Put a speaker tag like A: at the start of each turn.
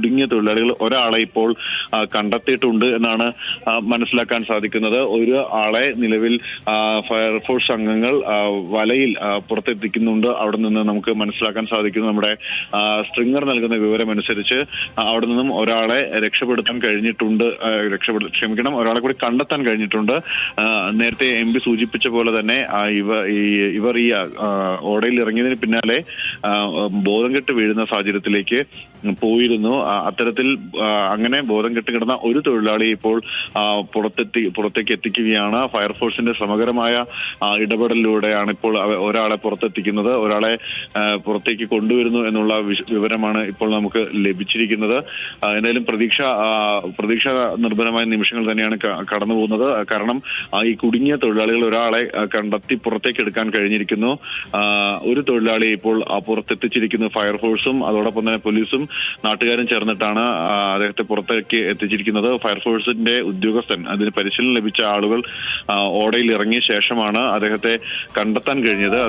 A: കുടുങ്ങിയ തൊഴിലാളികൾ ഒരാളെ ഇപ്പോൾ കണ്ടെത്തിയിട്ടുണ്ട് എന്നാണ് മനസ്സിലാക്കാൻ സാധിക്കുന്നത്. ഒരു ആളെ നിലവിൽ ഫയർഫോഴ്സ് അംഗങ്ങൾ വലയിൽ പുറത്തെത്തിക്കുന്നുണ്ട്. അവിടെ നിന്ന് നമുക്ക് മനസ്സിലാക്കാൻ സാധിക്കുന്നു. നമ്മുടെ സ്ട്രിങ്ങർ നൽകുന്ന വിവരം അനുസരിച്ച് അവിടെ നിന്നും ഒരാളെ രക്ഷപ്പെടുത്താൻ കഴിഞ്ഞിട്ടുണ്ട്. ഒരാളെ കൂടി കണ്ടെത്താൻ കഴിഞ്ഞിട്ടുണ്ട്. നേരത്തെ MP സൂചിപ്പിച്ച പോലെ തന്നെ ഇവർ ഈ ഓടയിൽ ഇറങ്ങിയതിന് പിന്നാലെ ബോധം കെട്ട് വീഴുന്ന സാഹചര്യത്തിലേക്ക് പോയിരുന്നു. അത്തരത്തിൽ അങ്ങനെ ബോധം കെട്ട് കിടന്ന ഒരു തൊഴിലാളി ഇപ്പോൾ പുറത്തേക്ക് എത്തിക്കുകയാണ്. ഫയർഫോഴ്സിന്റെ സമഗ്രമായ ഇടപെടലിലൂടെയാണ് ഇപ്പോൾ ഒരാളെ പുറത്തെത്തിക്കുന്നത്. ഒരാളെ പുറത്തേക്ക് കൊണ്ടുവരുന്നു എന്നുള്ള വിവരമാണ് ഇപ്പോൾ നമുക്ക് ലഭിച്ചിരിക്കുന്നത്. എന്തായാലും പ്രതീക്ഷ നിർഭരമായ നിമിഷങ്ങൾ തന്നെയാണ് കടന്നു പോകുന്നത്. കാരണം ഈ കുടുങ്ങിയ തൊഴിലാളികൾ ഒരാളെ കണ്ടെത്തി പുറത്തേക്ക് എടുക്കാൻ കഴിഞ്ഞിരിക്കുന്നു. ഒരു തൊഴിലാളി ഇപ്പോൾ പുറത്തെത്തിച്ചിരിക്കുന്നു. ഫയർഫോഴ്സും അതോടൊപ്പം തന്നെ പോലീസും നാട്ടുകാരും ചേർന്നിട്ടാണ് അദ്ദേഹത്തെ പുറത്തേക്ക് എത്തിച്ചിരിക്കുന്നത്. ഫയർഫോഴ്സിന്റെ ഉദ്യോഗസ്ഥൻ, അതിന് പരിശീലനം ലഭിച്ച ആളുകൾ ഓടയിൽ ഇറങ്ങിയ ശേഷമാണ് അദ്ദേഹത്തെ കണ്ടെത്താൻ കഴിഞ്ഞത്.